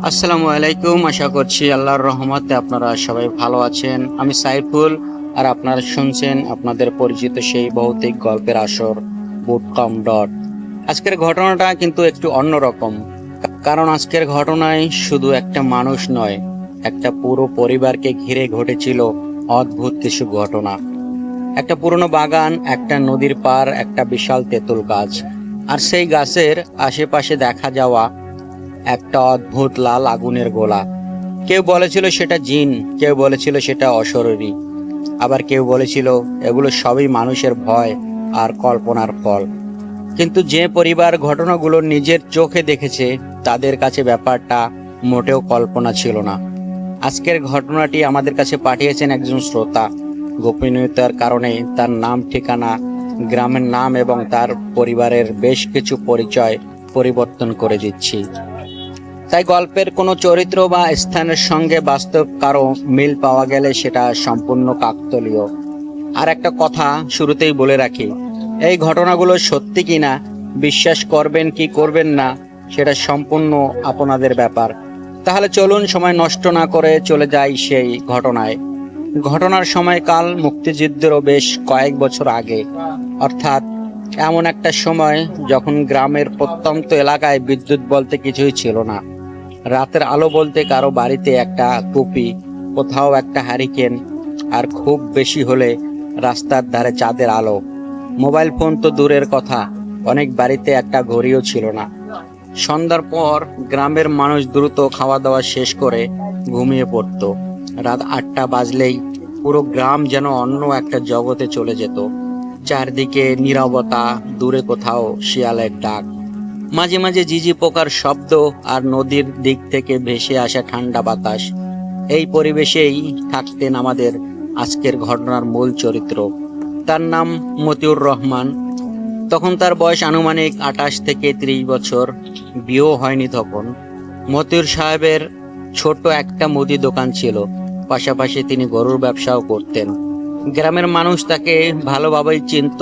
আসসালামু আলাইকুম। আশা করছি আল্লাহর রহমতে আপনারা সবাই ভালো আছেন। আমি সাইফুল, আর আপনারা শুনছেন আপনাদের পরিচিত সেই ভৌতিক গল্পের আসর বুটকম ডট। আজকের ঘটনাটা কিন্তু একটু অন্যরকম, কারণ আজকের ঘটনায় শুধু একটা মানুষ নয়, একটা পুরো পরিবারকে ঘিরে ঘটেছিল অদ্ভুত কিছু ঘটনা। একটা পুরনো বাগান, একটা নদীর পার, একটা বিশাল তেঁতুল গাছ, আর সেই গাছের আশেপাশে দেখা যাওয়া একটা অদ্ভুত লাল আগুনের গোলা। কেউ বলেছিল সেটা জিন, কেউ বলেছিল সেটা অশরীরী, আবার কেউ বলেছিল এগুলো সবই মানুষের ভয় আর কল্পনার ফল। কিন্তু যে পরিবার ঘটনাগুলো নিজের চোখে দেখেছে, তাদের কাছে ব্যাপারটা মোটেও কল্পনা ছিল না। আজকের ঘটনাটি আমাদের কাছে পাঠিয়েছেন একজন শ্রোতা। গোপনীয়তার কারণে তার নাম, ঠিকানা, গ্রামের নাম এবং তার পরিবারের বেশ কিছু পরিচয় পরিবর্তন করে দিচ্ছি। তাই গল্পের কোনো চরিত্র বা স্থানের সঙ্গে বাস্তব কারো মিল পাওয়া গেলে সেটা সম্পূর্ণ কাকতালীয়। আর একটা কথা শুরুতেই বলে রাখি, এই ঘটনাগুলো সত্যি কিনা, বিশ্বাস করবেন কি করবেন না, সেটা সম্পূর্ণ আপনাদের ব্যাপার। তাহলে চলুন সময় নষ্ট না করে চলে যাই সেই ঘটনায়। ঘটনার সময়কাল মুক্তিযুদ্ধেরও বেশ কয়েক বছর আগে, অর্থাৎ এমন একটা সময় যখন গ্রামের প্রত্যন্ত এলাকায় বিদ্যুৎ বলতে কিছুই ছিল না। রাতের আলো বলতে কারো বাড়িতে একটা টুপি, কোথাও একটা হ্যারিকেন, আর খুব বেশি হলে রাস্তার ধারে চাঁদের আলো। মোবাইল ফোন তো দূরের কথা, অনেক বাড়িতে একটা ঘড়িও ছিল না। সন্ধ্যার পর গ্রামের মানুষ দ্রুত খাওয়া দাওয়া শেষ করে ঘুমিয়ে পড়ত। রাত 8টা বাজলেই পুরো গ্রাম যেন অন্য একটা জগতে চলে যেত। চারদিকে নীরবতা, দূরে কোথাও শিয়ালের ডাক, মাঝে মাঝে ঝিঝি পোকার শব্দ, আর নদীর দিক থেকে ভেসে আসা ঠান্ডা বাতাস। এই পরিবেশেই থাকতেন আমাদের আজকের ঘটনার মূল চরিত্র। তার নাম মতিউর রহমান। তখন তার বয়স আনুমানিক 28 থেকে 30 বছর, বিয়েও হয়নি তখন। মতিউর সাহেবের ছোট একটা মুদি দোকান ছিল, পাশাপাশি তিনি গরুর ব্যবসাও করতেন। গ্রামের মানুষ তাকে ভালোভাবেই চিনত।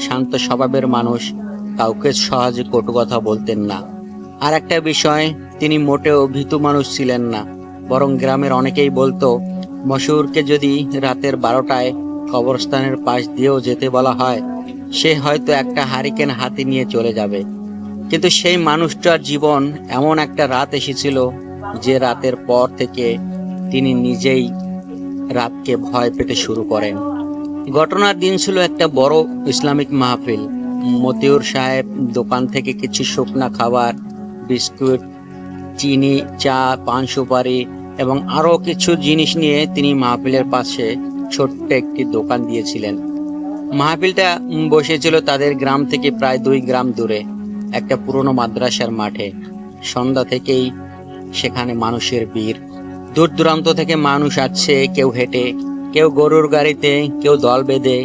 শান্ত স্বভাবের মানুষ, কাউকে সহজে কটু কথা বলতেন না। আর একটা বিষয়, তিনি মোটেও ভীতু মানুষ ছিলেন না, বরং গ্রামের অনেকেই বলতো মশহুরকে যদি রাতের 12টায় কবরস্থানের পাশ দিয়েও যেতে বলা হয়, সে হয়তো একটা হারিকেন হাতে নিয়ে চলে যাবে। কিন্তু সেই মানুষটার জীবন এমন একটা রাত এসেছিল, যে রাতের পর থেকে তিনি নিজেই রাতকে ভয় পেতে শুরু করেন। ঘটনার দিন ছিল একটা বড় ইসলামিক মাহফিল। মতিউর সাহেব দোকান থেকে কিছু শুকনা খাবার, বিস্কুট, চিনি, চা, পান সুপারি এবং আরো কিছু জিনিস নিয়ে তিনি মাহফিলের পাশে ছোট্ট একটি দোকান দিয়েছিলেন। মাহফিলটা বসেছিল তাদের গ্রাম থেকে প্রায় 2 গ্রাম দূরে একটা পুরনো মাদ্রাসার মাঠে। সন্ধ্যা থেকেই সেখানে মানুষের ভিড়। দূর দূরান্ত থেকে মানুষ আসছে, কেউ হেঁটে, কেউ গরুর গাড়িতে, কেউ দল বেঁধে।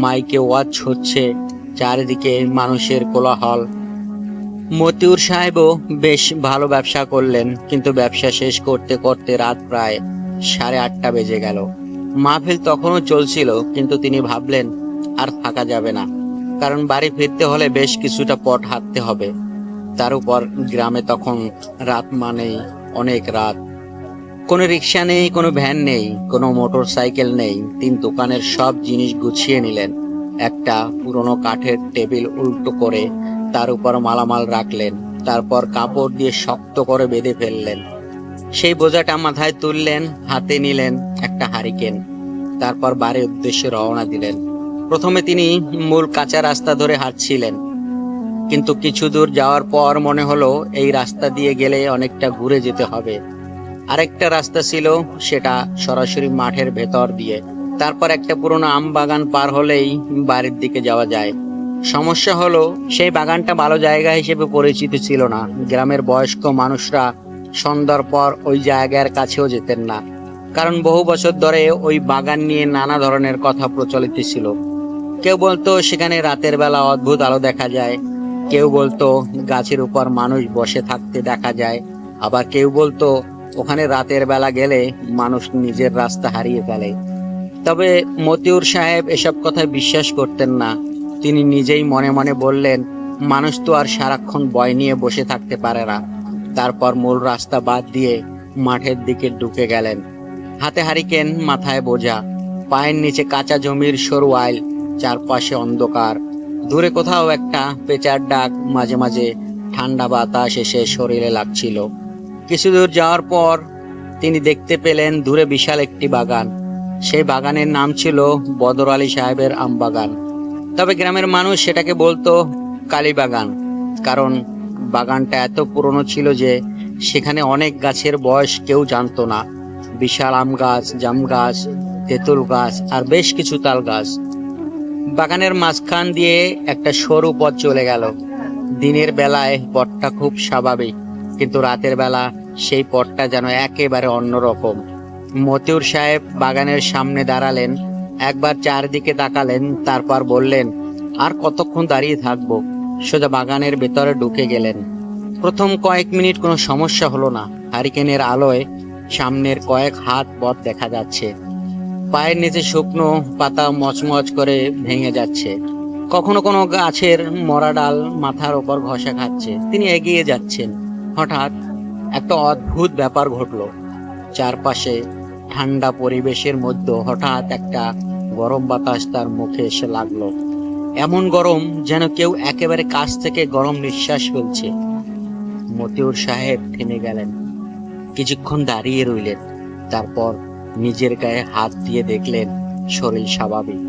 মাইকে ওয়াজ হচ্ছে, চারিদিকে মানুষের কোলাহল। মতিউর সাহেবও বেশ ভালো ব্যবসা করলেন, কিন্তু ব্যবসা শেষ করতে করতে রাত প্রায় 8:30 বেজে গেল। মাহফিল তখনও চলছিল, কিন্তু তিনি ভাবলেন আর থাকা যাবে না, কারণ বাড়ি ফিরতে হলে বেশ কিছুটা পথ হাঁটতে হবে। তার উপর গ্রামে তখন রাত মানেই অনেক রাত। কোনো রিক্সা নেই, কোনো ভ্যান নেই, কোনো মোটর সাইকেল নেই। তিনি দোকানের সব জিনিস গুছিয়ে নিলেন। একটা পুরনো কাঠের টেবিল উল্টো করে তার উপর মালামাল রাখলেন, তারপর কাপড় দিয়ে শক্ত করে বেঁধে ফেললেন। সেই বোঝাটা মাথায় তুললেন, হাতে নিলেন একটা হারিকেন, তারপর বাড়ির উদ্দেশ্যে রওনা দিলেন। প্রথমে তিনি মূল কাঁচা রাস্তা ধরে হাঁটছিলেন, কিন্তু কিছু দূর যাওয়ার পর মনে হলো এই রাস্তা দিয়ে গেলে অনেকটা ঘুরে যেতে হবে। আরেকটা রাস্তা ছিল, সেটা সরাসরি মাঠের ভেতর দিয়ে। তারপর একটা পুরোনো আম বাগান পার হলেই বাড়ির দিকে যাওয়া যায়। সমস্যা হলো, সেই বাগানটা ভালো জায়গা হিসেবে পরিচিত ছিল না। গ্রামের বয়স্ক মানুষরা সন্ধ্যার পর ওই জায়গার কাছেও যেতেন না, কারণ বহু বছর ধরে ওই বাগান নিয়ে নানা ধরনের কথা প্রচলিত ছিল। কেউ বলতো সেখানে রাতের বেলা অদ্ভুত আলো দেখা যায়, কেউ বলতো গাছের উপর মানুষ বসে থাকতে দেখা যায়, আবার কেউ বলতো ওখানে রাতের বেলা গেলে মানুষ নিজের রাস্তা হারিয়ে ফেলে। তবে মতিউর সাহেব এসব কথা বিশ্বাস করতেন না। তিনি নিজেই মনে মনে বললেন, মানুষ তো আর সারাক্ষণ ভয় নিয়ে বসে থাকতে পারে না। তারপর মূল রাস্তা বাদ দিয়ে মাঠের দিকে ঢুকে গেলেন। হাতে হারিকেন, মাথায় বোঝা, পায়ের নিচে কাঁচা জমির সরু আইল, চারপাশে অন্ধকার। দূরে কোথাও একটা পেঁচার ডাক, মাঝে মাঝে ঠান্ডা বাতাস এসে শরীরে লাগছিল। কিছু দূর যাওয়ার পর তিনি দেখতে পেলেন দূরে বিশাল একটি বাগান। সেই বাগানের নাম ছিল বদর আলী সাহেবের আম বাগান। তবে গ্রামের মানুষ সেটাকে বলতো কালীবাগান, কারণ বাগানটা এত পুরনো ছিল যে সেখানে অনেক গাছের বয়স কেউ জানতো না। বিশাল আম গাছ, জাম গাছ, তেঁতুল গাছ আর বেশ কিছু তাল গাছ। বাগানের মাঝখান দিয়ে একটা সরু পথ চলে গেল। দিনের বেলায় পথটা খুব স্বাভাবিক, কিন্তু রাতের বেলা সেই পথটা যেন একেবারে অন্যরকম। মতিউর সাহেব বাগানের সামনে দাঁড়ালেন, একবার চারদিকে তাকালেন, তারপর বললেন, আর কতক্ষণ দাঁড়িয়ে থাকবো? সোজা বাগানের ভেতরে ঢুকে গেলেন। প্রথম কয়েক মিনিট কোনো সমস্যা হলো না। হারিকেনের আলোয় সামনের কয়েক হাত পথ দেখা যাচ্ছে। পায়ের নিচে শুকনো পাতা মচমচ করে ভেঙে যাচ্ছে। কখনো কোনো গাছের মরা ডাল মাথার ওপর ঘষা খাচ্ছে। তিনি এগিয়ে যাচ্ছেন। হঠাৎ একটা অদ্ভুত ব্যাপার ঘটলো। চারপাশে ঠান্ডা পরিবেশের মধ্যে হঠাৎ একটা গরম বাতাস তার মুখে এসে লাগলো। এমন গরম যেন কেউ একেবারে কাছ থেকে গরম নিঃশ্বাস ফেলছে। মতিউর সাহেব থেমে গেলেন, কিছুক্ষণ দাঁড়িয়ে রইলেন। তারপর নিজের গায়ে হাত দিয়ে দেখলেন শরীর স্বাভাবিক।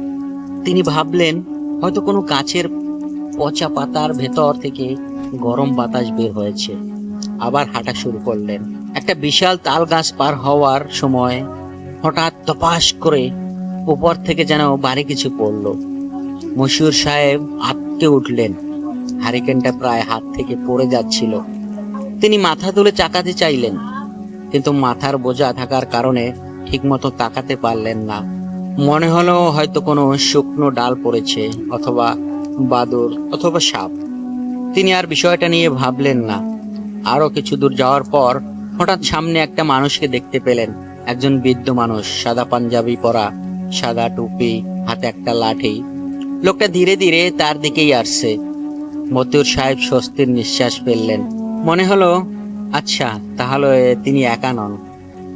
তিনি ভাবলেন হয়তো কোনো গাছের পচা পাতার ভেতর থেকে গরম বাতাস বের হয়েছে। আবার হাঁটা শুরু করলেন। একটা বিশাল তাল গাছ পার হওয়ার সময় হঠাৎ তপাস করে উপর থেকে যেন ভারী কিছু পড়ল। মশিউর সাহেব আঁতকে উঠলেন। হারিকেনটা প্রায় হাত থেকে পড়ে যাচ্ছিল। তিনি মাথা তুলে চাকাতে চাইলেন, কিন্তু মাথার বোঝা থাকার কারণে ঠিকমতো তাকাতে পারলেন না। মনে হলো হয়তো কোনো শুকনো ডাল পড়েছে, অথবা বাদুড়, অথবা সাপ। তিনি আর বিষয়টা নিয়ে ভাবলেন না। আরো কিছু দূর যাওয়ার পর হঠাৎ সামনে একটা মানুষকে দেখতে পেলেন। একজন বৃদ্ধ মানুষ, সাদা পাঞ্জাবি পরা, সাদা টুপি, হাতে একটা লাঠি। লোকটা ধীরে ধীরে তার দিকেই আসছে। মতিউর সাহেব স্বস্তির নিঃশ্বাস ফেললেন। মনে হলো, আচ্ছা, তাহলে তিনি একা নন।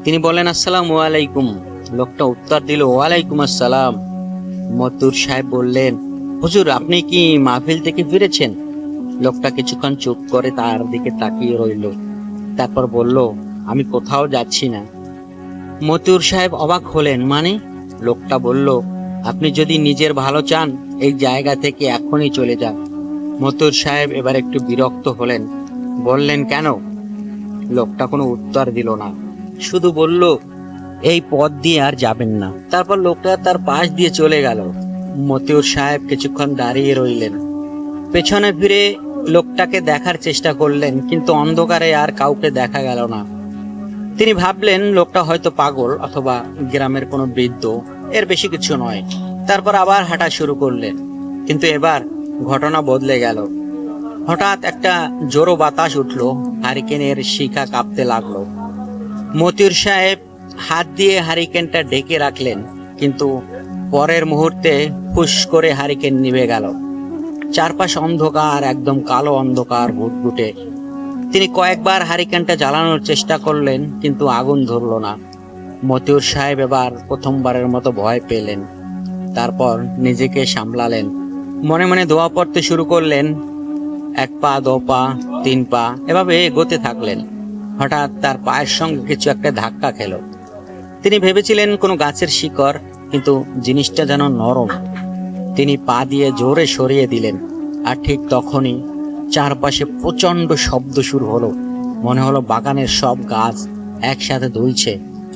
তিনি বললেন, আসসালামু আলাইকুম। লোকটা উত্তর দিল, ওয়ালাইকুম আসসালাম। মতিউর সাহেব বললেন, হুজুর, আপনি কি মাহফিল থেকে ফিরেছেন? লোকটা কিছুক্ষণ চুপ করে তার দিকে তাকিয়ে রইল। তারপর বলল, আমি কোথাও যাচ্ছি না। মতিউর সাহেব অবাক হলেন, মানে? লোকটা বলল, আপনি যদি নিজের ভালো চান এই জায়গা থেকে এখনই চলে যান। মতিউর সাহেব এবার একটু বিরক্ত হলেন। বললেন, কেন? লোকটা কোনো উত্তর দিল না, শুধু বলল, এই পথ দিয়ে আর যাবেন না। তারপর লোকটা তার পাশ দিয়ে চলে গেল। মতিউর সাহেব কিছুক্ষণ দাঁড়িয়ে রইলেন। পেছনে ফিরে লোকটাকে দেখার চেষ্টা করলেন, কিন্তু অন্ধকারে আর কাউকে দেখা গেল না। তিনি ভাবলেন লোকটা হয়তো পাগল অথবা গ্রামের কোনো বৃদ্ধ, এর বেশি কিছু নয়। তারপর আবার হাঁটা শুরু করলেন, কিন্তু এবার ঘটনা বদলে গেল। হঠাৎ একটা জোরো বাতাস উঠল, হারিকেনের শিখা কাঁপতে লাগলো। মতিউর সাহেব হাত দিয়ে হারিকেনটা ঢেকে রাখলেন, কিন্তু পরের মুহূর্তে ফুস করে হারিকেন নিভে গেল। চারপাশ অন্ধকার, একদম কালো অন্ধকার ঘুটঘুটে। তিনি কয়েকবার হারিকেনটা জ্বালানোর চেষ্টা করলেন, কিন্তু আগুন ধরল না। মতিউর সাহেব এবার প্রথমবারের মতো ভয় পেলেন। তারপর নিজেকে সামলালেন, মনে মনে দোয়া পড়তে শুরু করলেন। 1 পা, 2 পা, 3 পা, এভাবে এগোতে থাকলেন। হঠাৎ তার পায়ের সঙ্গে কিছু একটা ধাক্কা খেল। তিনি ভেবেছিলেন কোনো গাছের শিকড়, কিন্তু জিনিসটা যেন নরম। তিনি পা দিয়ে জোরে সরিয়ে দিলেন, আর ঠিক তখনই চারপাশে প্রচন্ড শব্দ শুরু হলো। মনে হলো বাগানের সব গাছ একসাথে দুলছে,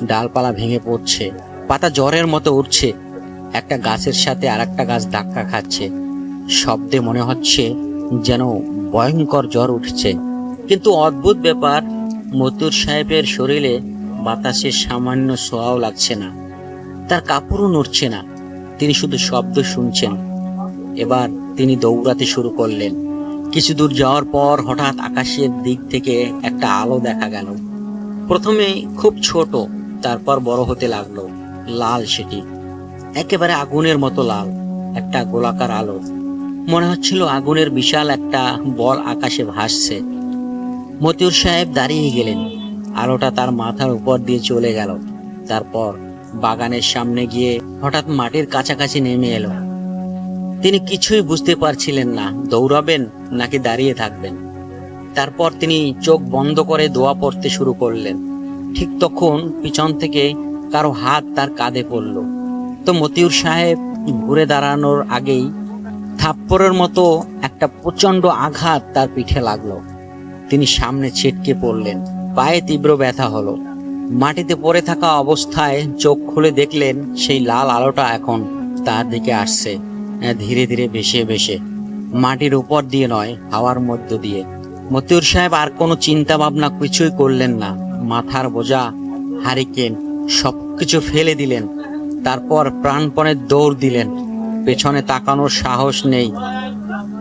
ডালপালা ভেঙে পড়ছে, পাতা জ্বরের মতো উঠছে। একটা গাছের সাথে আর একটা গাছ ধাক্কা খাচ্ছে। শব্দে মনে হচ্ছে যেন ভয়ঙ্কর জ্বর উঠছে। কিন্তু অদ্ভুত ব্যাপার, মতিউর সাহেবের শরীরে বাতাসের সামান্য ছোঁয়াও লাগছে না, তার কাপড়ও নড়ছে না। তিনি শুধু শব্দ শুনছেন। এবার তিনি দৌড়াতে শুরু করলেন। কিছু দূর যাওয়ার পর হঠাৎ আকাশের দিক থেকে একটা আলো দেখা গেল। প্রথমে খুব ছোট, তারপর বড় হতে লাগলো। লাল, সেটি একেবারে আগুনের মতো লাল। একটা গোলাকার আলো, মনে হচ্ছিল আগুনের বিশাল একটা বল আকাশে ভাসছে। মতিউর সাহেব দাঁড়িয়ে গেলেন। আলোটা তার মাথার উপর দিয়ে চলে গেল। তারপর বাগানের সামনে গিয়ে হঠাৎ মাটির কাছাকাছি নেমে এলো। তিনি কিছুই বুঝতে পারছিলেন না, দৌড়াবেন নাকি দাঁড়িয়ে থাকবেন। তারপর তিনি চোখ বন্ধ করে দোয়া পড়তে শুরু করলেন। ঠিক তখন পিছন থেকে কারো হাত তার কাঁধে পড়ল। তো মতিউর সাহেব ঘুরে দাঁড়ানোর আগেই থাপ্পড়ের মতো একটা প্রচন্ড আঘাত তার পিঠে লাগলো। তিনি সামনে ছিটকে পড়লেন। পায়ে তীব্র ব্যথা হলো। মাটিতে পড়ে থাকা অবস্থায় চোখ খুলে দেখলেন সেই লাল আলোটা এখন তার দিকে আসছে, ধীরে ধীরে ভেসে ভেসে, মাটির উপর দিয়ে নয়, হাওয়ার মধ্য দিয়ে। মতিউর সাহেব আর কোনো চিন্তা ভাবনা কিছুই করলেন না। মাথার বোঝা, হারিকেন সবকিছু ফেলে দিলেন। তারপর প্রাণপণে দৌড় দিলেন। পেছনে তাকানোর সাহস নেই।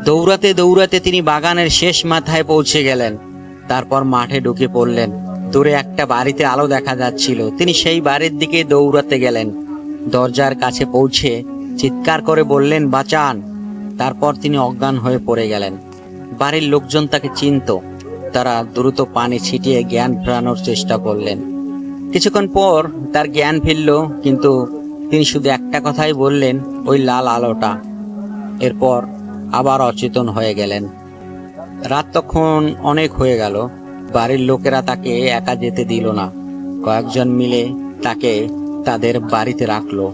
দৌড়াতে দৌড়াতে তিনি বাগানের শেষ মাথায় পৌঁছে গেলেন। তারপর মাঠে ঢুকে পড়লেন। দূরে একটা বাড়িতে আলো দেখা যাচ্ছিল। তিনি সেই বাড়ির দিকে দৌড়াতে গেলেন। দরজার কাছে পৌঁছে চিৎকার করে বললেন, বাঁচান। তারপর তিনি অজ্ঞান হয়ে পড়ে গেলেন। বাড়ির লোকজন তাকে চিনত। তারা দ্রুত পানি ছিটিয়ে জ্ঞান ফেরানোর চেষ্টা করলেন। কিছুক্ষণ পর তার জ্ঞান ফিরল, কিন্তু তিনি শুধু একটা কথাই বললেন, ওই লাল আলোটা। এরপর আবার অচেতন হয়ে গেলেন। রাত তখন অনেক হয়ে গেল। বাড়ির লোকেরা তাকে একা যেতে দিল না। কয়েকজন মিলে তাকে তাদের বাড়িতে রাখলো।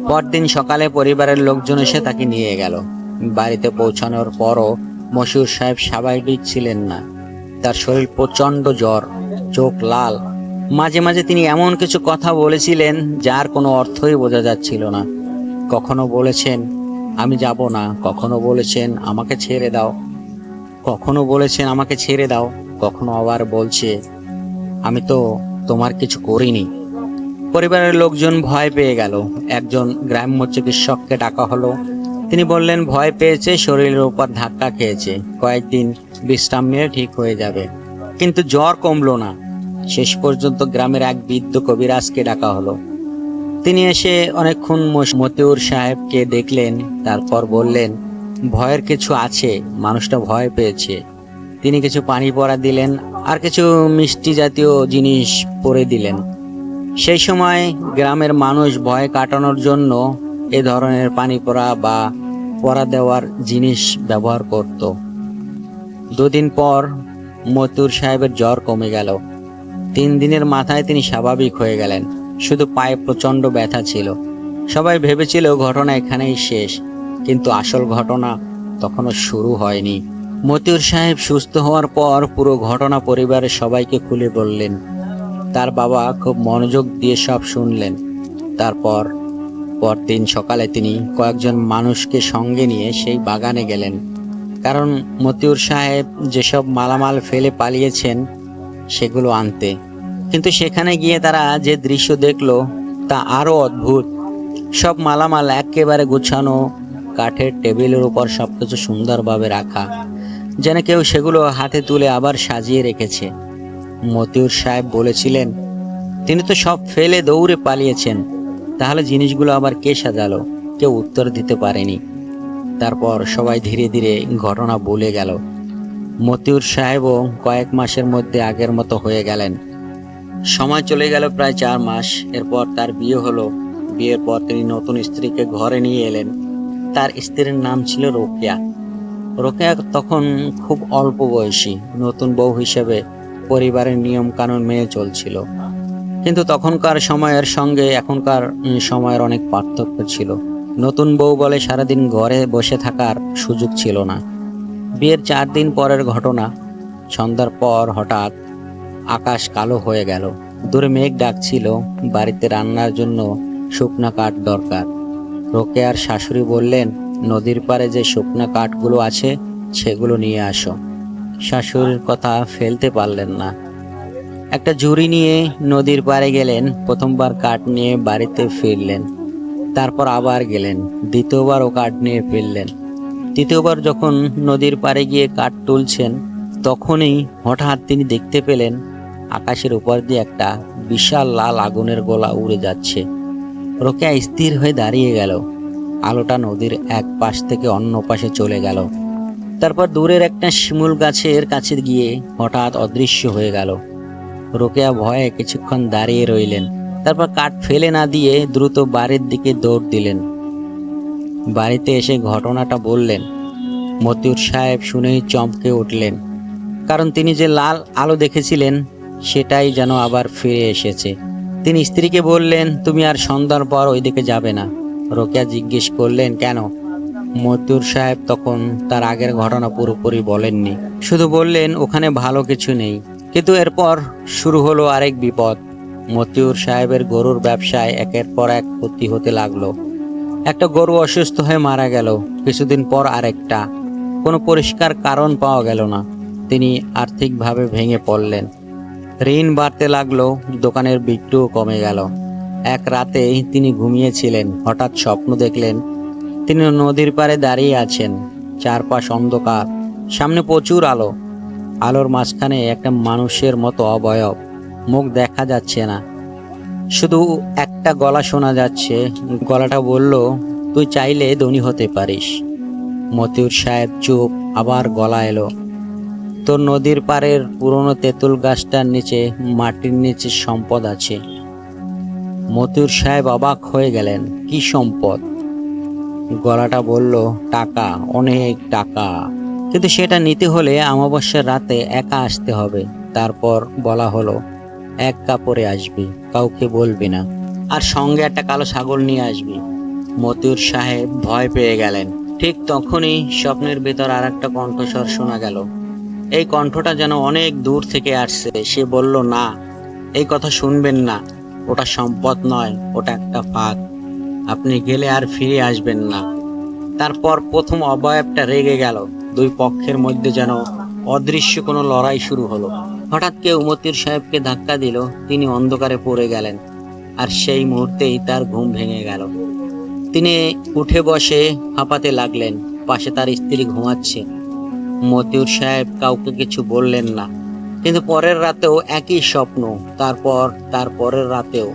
পরদিন সকালে পরিবারের লোকজন এসে তাকে নিয়ে গেল। বাড়িতে পৌঁছানোর পরও মশিউর সাহেব স্বাভাবিক ছিলেন না। তার শরীর প্রচন্ড জ্বর, চোখ লাল। মাঝে মাঝে তিনি এমন কিছু কথা বলেছিলেন যার কোনো অর্থই বোঝা যাচ্ছিল না। কখনো বলেছেন, আমি যাব না। কখনো বলেছেন, আমাকে ছেড়ে দাও। কখনো বলেছেন, আমাকে ছেড়ে দাও। কখনো আবার বলছে, আমি তো তোমার কিছু করিনি। পরিবারের লোকজন ভয় পেয়ে গেল। একজন গ্রাম্য চিকিৎসককে ডাকা হলো। তিনি বললেন, ভয় পেয়েছে, শরীরের উপর ধাক্কা খেয়েছে, কয়েকদিন বিশ্রাম নিয়ে ঠিক হয়ে যাবে। কিন্তু জ্বর কমলো না। শেষ পর্যন্ত গ্রামের এক বৃদ্ধ কবিরাজকে ডাকা হলো। তিনি এসে অনেকক্ষণ মতিউর সাহেবকে দেখলেন। তারপর বললেন, ভয়ের কিছু আছে, মানুষটা ভয় পেয়েছে। তিনি কিছু পানি পড়া দিলেন আর কিছু মিষ্টি জাতীয় জিনিস পরে দিলেন। সেই সময় গ্রামের মানুষ ভয় কাটানোর জন্য এ ধরনের পানি পড়া বা পড়া দেওয়ার জিনিস ব্যবহার করত। দুদিন পর মতিউর সাহেবের জ্বর কমে গেল। 3 দিনের মাথায় তিনি স্বাভাবিক হয়ে গেলেন। শুধু পায়ে প্রচন্ড ব্যথা ছিল। সবাই ভেবেছিল ঘটনা এখানেই শেষ, কিন্তু আসল ঘটনা তখনও শুরু হয়নি। মতিউর সাহেব সুস্থ হওয়ার পর পুরো ঘটনা পরিবারের সবাইকে খুলে বললেন। তার বাবা খুব মনোযোগ দিয়ে সব শুনলেন। তারপর পরদিন সকালে তিনি কয়েকজন মানুষকে সঙ্গে নিয়ে সেই বাগানে গেলেন, কারণ মতিউর সাহেব যেসব মালামাল ফেলে পালিয়েছেন সেগুলো আনতে। কিন্তু সেখানে গিয়ে তারা যে দৃশ্য দেখলো তা আরো অদ্ভুত। সব মালামাল একেবারে গুছানো, কাঠের টেবিলের উপর সবকিছু সুন্দরভাবে রাখা, যেন কেউ সেগুলো হাতে তুলে আবার সাজিয়ে রেখেছে। মতিউর সাহেব বলেছিলেন, তিনি তো সব ফেলে দৌড়ে পালিয়েছেন, তাহলে জিনিসগুলো আবার কে সাজালো? কেউ উত্তর দিতে পারেনি। তারপর সবাই ধীরে ধীরে ঘটনা ভুলে গেল। মতিউর সাহেবও কয়েক মাসের মধ্যে আগের মতো হয়ে গেলেন। সময় চলে গেল প্রায় 4 মাস। এরপর তার বিয়ে হলো। বিয়ের পর তিনি নতুন স্ত্রীকে ঘরে নিয়ে এলেন। তার স্ত্রীর নাম ছিল রোকেয়া। রোকেয়া তখন খুব অল্প বয়সী, নতুন বউ হিসেবে পরিবারের নিয়ম কানুন মেনে চলছিল। কিন্তু তখনকার সময়ের সঙ্গে এখনকার সময়ের অনেক পার্থক্য ছিল। নতুন বউ বলে সারাদিন ঘরে বসে থাকার সুযোগ ছিল না। বিয়ের 4 দিন পরের ঘটনা। সন্ধ্যার পর হঠাৎ আকাশ কালো হয়ে গেল। দূরে মেঘ ডাকছিল। বাড়িতে রান্নার জন্য শুকনা কাঠ দরকার। রোকেয়ার শাশুড়ি বললেন, নদীর পাড়ে যে শুকনা কাঠগুলো আছে সেগুলো নিয়ে আসো। শাশুড়ির কথা ফেলতে পারলেন না। একটা ঝুড়ি নিয়ে নদীর পাড়ে গেলেন। প্রথমবার কাঠ নিয়ে বাড়িতে ফিরলেন। তারপর আবার গেলেন। দ্বিতীয়বারও কাঠ নিয়ে ফিরলেন। তৃতীয়বার যখন নদীর পাড়ে গিয়ে কাঠ তুলছেন, তখনই হঠাৎ তিনি দেখতে পেলেন আকাশের উপর দিয়ে একটা বিশাল লাল আগুনের গোলা উড়ে যাচ্ছে। রোকেয়া স্থির হয়ে দাঁড়িয়ে গেল। আলোটা নদীর এক পাশ থেকে অন্য পাশে চলে গেল। তারপর দূরের একটা শিমুল গাছের কাছে গিয়ে হঠাৎ অদৃশ্য হয়ে গেল। রোকেয়া ভয়ে কিছুক্ষণ দাঁড়িয়ে রইলেন, তারপর কাঠ ফেলে না দিয়ে দ্রুত বাড়ির দিকে দৌড় দিলেন। বাড়িতে এসে ঘটনাটা বললেন। মতিউর সাহেব শুনেই চমকে উঠলেন, কারণ তিনি যে লাল আলো দেখেছিলেন সেটাই যেন আবার ফিরে এসেছে। তিনি স্ত্রীকে বললেন, তুমি আর সন্ধ্যার পর ওইদিকে যাবে না। রোকেয়া জিজ্ঞেস করলেন, কেন? মতিউর সাহেব তখন তার আগের ঘটনা পুরোপুরি বলেননি, শুধু বললেন ওখানে ভালো কিছু নেই। কিন্তু এরপর শুরু হলো আরেক বিপদ। মতিউর সাহেবের গরুর ব্যবসায় একের পর এক ক্ষতি হতে লাগলো। একটা গরু অসুস্থ হয়ে মারা গেল, কিছুদিন পর আরেকটা। কোনো পরিষ্কার কারণ পাওয়া গেল না। তিনি আর্থিকভাবে ভেঙে পড়লেন। ঋণ বাড়তে লাগলো, দোকানের বিক্রিও কমে গেল। এক রাতে তিনি ঘুমিয়েছিলেন, হঠাৎ স্বপ্ন দেখলেন তিনি নদীর পাড়ে দাঁড়িয়ে আছেন। চারপাশ অন্ধকার, সামনে প্রচুর আলো। আলোর মাঝখানে একটা মানুষের মতো অবয়ব, মুখ দেখা যাচ্ছে না, শুধু একটা গলা শোনা যাচ্ছে। গলাটা বলল, তুই চাইলে ধনী হতে পারিস। মতিউর সাহেব চুপ। আবার গলা এলো, তোর নদীর পাড়ের পুরনো তেঁতুল গাছটার নিচে, মাটির নিচে সম্পদ আছে। মতিউর সাহেব অবাক হয়ে গেলেন, কি সম্পদ? গলাটা বলল, টাকা, অনেক টাকা। কিন্তু সেটা নিতে হলে অমাবস্যার রাতে একা আসতে হবে। তারপর বলা হলো, এক কাপড়ে আসবি, কাউকে বলবি না, আর সঙ্গে একটা কালো ছাগল নিয়ে আসবি। মতিউর সাহেব ভয় পেয়ে গেলেন। ঠিক তখনই স্বপ্নের ভেতর আর একটা কণ্ঠস্বর শোনা গেল। এই কণ্ঠটা যেন অনেক দূর থেকে আসছে। সে বলল, না, এই কথা শুনবেন না। ওটা সম্পদ নয়, ওটা একটা ফাঁদ। আপনি গেলে আর ফিরে আসবেন না। তারপর প্রথম অবয়বটা রেগে গেল। দুই পক্ষের মধ্যে যেন অদৃশ্য কোনো লড়াই শুরু হলো। হঠাৎ কেউ মতিউর সাহেবকে ধাক্কা দিল। তিনি অন্ধকারে পড়ে গেলেন, আর সেই মুহূর্তেই তার ঘুম ভেঙে গেল। তিনি উঠে বসে হাঁপাতে লাগলেন। পাশে তার স্ত্রী ঘুমাচ্ছে। মতিউর সাহেব কাউকে কিছু বললেন না। কিন্তু পরের রাতেও একই স্বপ্ন, তার পরের রাতেও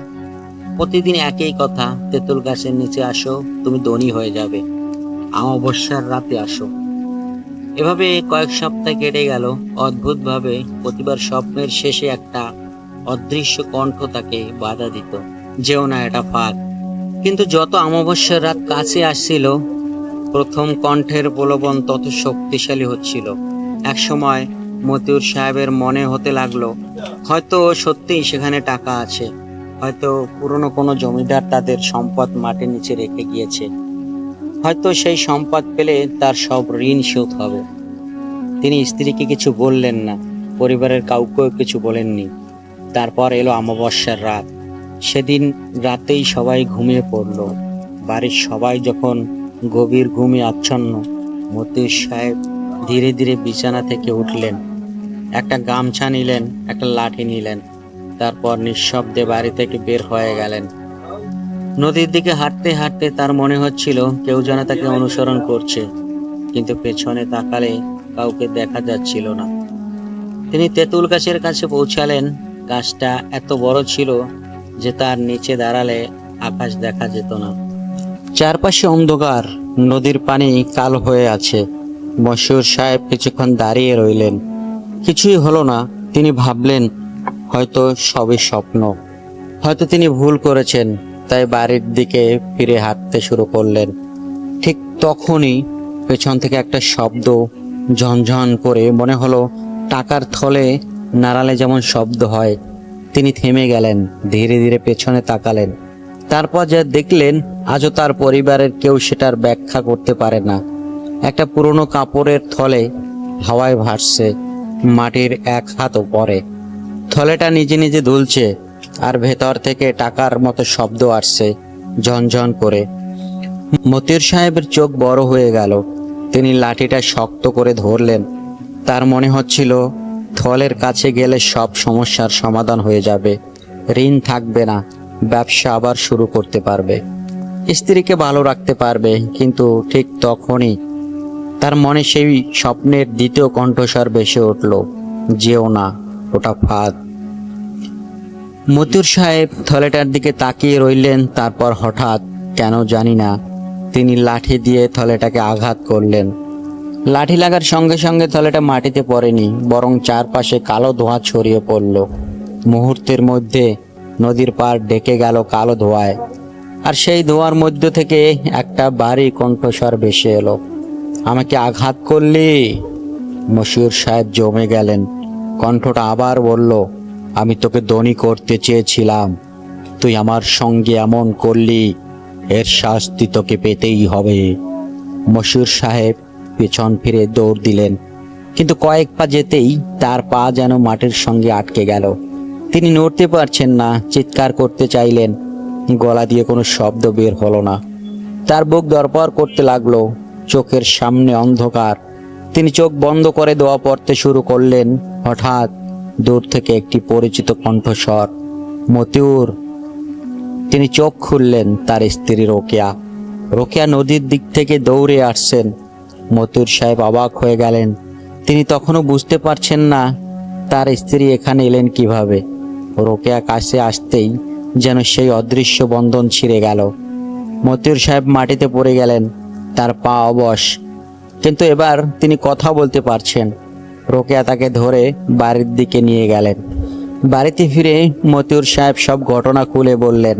প্রতিদিন একই কথা, তেঁতুল গাছের নিচে আসো, তুমি ধনী হয়ে যাবে, অমাবস্যার রাতে আসো। এভাবে কয়েক সপ্তাহ কেটে গেল। অদ্ভুতভাবে প্রতিবার স্বপ্নের শেষে একটা অদৃশ্য কণ্ঠ তাকে বাধা দিত, যেও না, এটা ফাঁদ। কিন্তু যত অমাবস্যার রাত কাছে আসছিল, প্রথম কণ্ঠের প্রলোভন তত শক্তিশালী হচ্ছিল। একসময় মতিউর সাহেবের মনে হতে লাগলো, হয়তো সত্যিই সেখানে টাকা আছে, হয়তো পুরনো কোনো জমিদার তাদের সম্পদ মাটির নিচে রেখে গিয়েছে, হয়তো সেই সম্পদ পেলে তার সব ঋণ শোধ হবে। তিনি স্ত্রীকে কিছু বললেন না, পরিবারের কাউকেও কিছু বলেননি। তারপর এলো অমাবস্যার রাত। সেদিন রাতেই সবাই ঘুমিয়ে পড়ল। বাড়ির সবাই যখন গভীর ঘুমে আচ্ছন্ন, মতিউর সাহেব ধীরে ধীরে বিছানা থেকে উঠলেন। একটা গামছা নিলেন, একটা লাঠি নিলেন। তারপর নিঃশব্দে বাড়ি থেকে বের হয়ে গেলেন। নদীর দিকে হাঁটতে হাঁটতে তার মনে হচ্ছিল কেউ যেন তাকে অনুসরণ করছে, কিন্তু পেছনে তাকালে কাউকে দেখা যাচ্ছিল না। তিনি তেঁতুল গাছের কাছে পৌঁছালেন। গাছটা এত বড় ছিল যে তার নিচে দাঁড়ালে আকাশ দেখা যেত না। চারপাশে অন্ধকার, নদীর পানি কালো হয়ে আছে। মশিউর সাহেব কিছুক্ষণ দাঁড়িয়ে রইলেন। কিছুই হলো না। তিনি ভাবলেন, হয়তো সবই স্বপ্ন, হয়তো তিনি ভুল করেছেন। তাই বাড়ির দিকে ফিরে হাঁটতে শুরু করলেন। ঠিক তখনই পেছন থেকে একটা শব্দ, ঝনঝন করে, মনে হলো টাকার থলে নাড়ালে যেমন শব্দ হয়। তিনি থেমে গেলেন, ধীরে ধীরে পেছনে তাকালেন। তারপর যা দেখলেন, আজও তার পরিবারের কেউ সেটার ব্যাখ্যা করতে পারে না। একটা পুরনো কাপড়ের থলে হাওয়ায় ভাসছে, মাটির এক হাত উপরে। থলেটা নিজে নিজে দুলছে, আর ভেতর থেকে টাকার মতো শব্দ আসছে, ঝনঝন করে। মতিউর সাহেবের চোখ বড় হয়ে গেল। তিনি লাঠিটা শক্ত করে ধরলেন। তার মনে হচ্ছিল থলের কাছে গেলে সব সমস্যার সমাধান হয়ে যাবে, ঋণ থাকবে না, ব্যবসা আবার শুরু করতে পারবে, স্ত্রীকে ভালো রাখতে পারবে। কিন্তু ঠিক তখনই তার মনে সেই স্বপ্নের দ্বিতীয় কণ্ঠস্বর ভেসে উঠল, যেও না, ওটা ফাঁদ। মতিউর সাহেব থলেটার দিকে তাকিয়ে রইলেন। তারপর হঠাৎ, কেন জানি না, তিনি লাঠি দিয়ে থলেটাকে আঘাত করলেন। লাঠি লাগার সঙ্গে সঙ্গে থলেটা মাটিতে পড়েনি, বরং চারপাশে কালো ধোঁয়া ছড়িয়ে পড়ল। মুহূর্তের মধ্যে নদীর পাড় ঢেকে গেল কালো ধোঁয়ায়, আর সেই ধোঁয়ার মধ্য থেকে একটা ভারী কণ্ঠস্বর ভেসে এলো, আমাকে আঘাত করলি? মশিউর সাহেব জমে গেলেন। কণ্ঠটা আবার বলল, আমি তোকে ধনী করতে চেয়েছিলাম, তুই আমার সঙ্গে এমন করলি, এর শাস্তি তোকে পেতেই হবে। মশিউর সাহেব পেছন ফিরে দৌড় দিলেন, কিন্তু কয়েক পা যেতেই তার পা যেন মাটির সঙ্গে আটকে গেল। তিনি নড়তে পারছেন না, চিৎকার করতে চাইলেন, গলা দিয়ে কোনো শব্দ বের হলো না। তার বুক ধড়ফড় করতে লাগলো, চোখের সামনে অন্ধকার। তিনি চোখ বন্ধ করে দোয়া পড়তে শুরু করলেন। হঠাৎ দূর থেকে একটি পরিচিত কণ্ঠস্বর, মতিউর। তিনি চোখ খুললেন, তার স্ত্রী রোকেয়া। রোকেয়া নদীর দিক থেকে দৌড়ে আসছেন। মতিউর সাহেব অবাক হয়ে গেলেন। তিনি তখনও বুঝতে পারছেন না তার স্ত্রী এখানে এলেন কিভাবে। রোকেয়া কাছে আসতেই যেন সেই অদৃশ্য বন্ধন ছিঁড়ে গেল। মতিউর সাহেব মাটিতে পড়ে গেলেন, তার পা অবশ, কিন্তু এবার তিনি কথা বলতে পারছেন। রোকেয়া তাকে ধরে বাড়ির দিকে নিয়ে গেলেন। বাড়িতে ফিরে মতিউর সাহেব সব ঘটনা খুলে বললেন।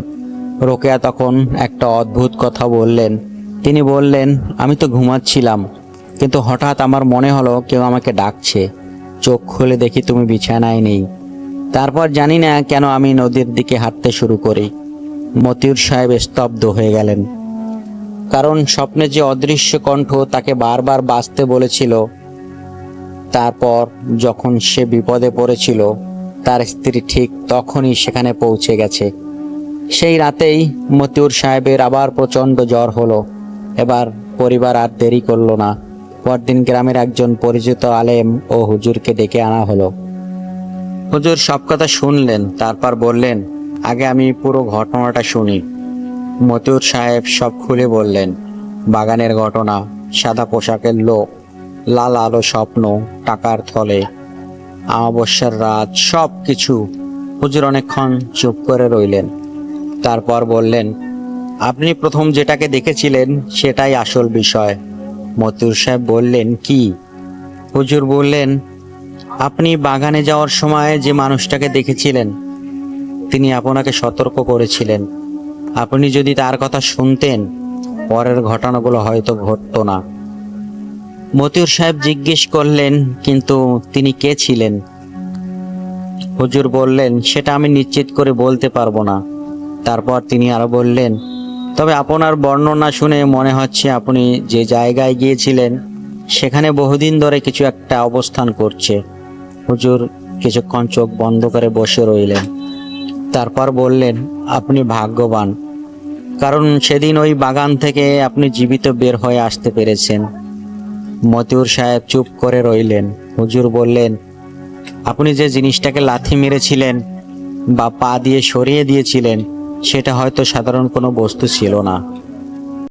রোকেয়া তখন একটা অদ্ভুত কথা বললেন। তিনি বললেন, আমি তো ঘুমাচ্ছিলাম, কিন্তু হঠাৎ আমার মনে হলো কেউ আমাকে ডাকছে। চোখ খুলে দেখি তুমি বিছানায় নেই। তারপর জানি না কেন আমি নদীর দিকে হাঁটতে শুরু করি। মতিউর সাহেব স্তব্ধ হয়ে গেলেন, কারণ স্বপ্নে যে অদৃশ্য কণ্ঠ তাকে বারবার বাঁচতে বলেছিল। তারপর যখন সে বিপদে পড়েছিল, তার স্ত্রী ঠিক তখনই সেখানে পৌঁছে গেছে। সেই রাতেই মতিউর সাহেবের আবার প্রচণ্ড জ্বর হলো। এবার পরিবার আর দেরি করলো না। পরদিন গ্রামের একজন পরিচিত আলেম ও হুজুরকে ডেকে আনা হলো। হুজুর সব কথা শুনলেন, তারপর বললেন, আগে আমি পুরো ঘটনাটা শুনি। মতিউর সাহেব সব খুলে বললেন। বাগানের ঘটনা, সাদা পোশাকের লোক, লাল আলো স্বপ্ন, টাকার থলে, অমাবস্যার রাত, সব কিছু। হুজুর অনেকক্ষণ চুপ করে রইলেন। তারপর বললেন, আপনি প্রথম যেটাকে দেখেছিলেন সেটাই আসল বিষয়। মতিউর সাহেব বললেন, কি? হুজুর বললেন, আপনি বাগানে যাওয়ার সময় যে মানুষটাকে দেখেছিলেন, তিনি আপনাকে সতর্ক করেছিলেন। আপনি যদি তার কথা শুনতেন, পরের ঘটনাগুলো হয়তো ঘটতো না। মতিউর সাহেব জিজ্ঞেস করলেন, কিন্তু তিনি কে ছিলেন? হুজুর বললেন, সেটা আমি নিশ্চিত করে বলতে পারবো না। তারপর তিনি আরো বললেন, তবে আপনার বর্ণনা শুনে মনে হচ্ছে আপনি যে জায়গায় গিয়েছিলেন সেখানে বহুদিন ধরে কিছু একটা অবস্থান করছে। হুজুর কিছুক্ষণ চোখ বন্ধ করে বসে রইলেন। তারপর বললেন, আপনি ভাগ্যবান, কারণ সেদিন ওই বাগান থেকে আপনি জীবিত বের হয়ে আসতে পেরেছেন। মতিউর সাহেব চুপ করে রইলেন। হুজুর বললেন, আপনি যে জিনিসটাকে লাথি মেরেছিলেন বা পা দিয়ে সরিয়ে দিয়েছিলেন, সেটা হয়তো সাধারণ কোনো বস্তু ছিল না।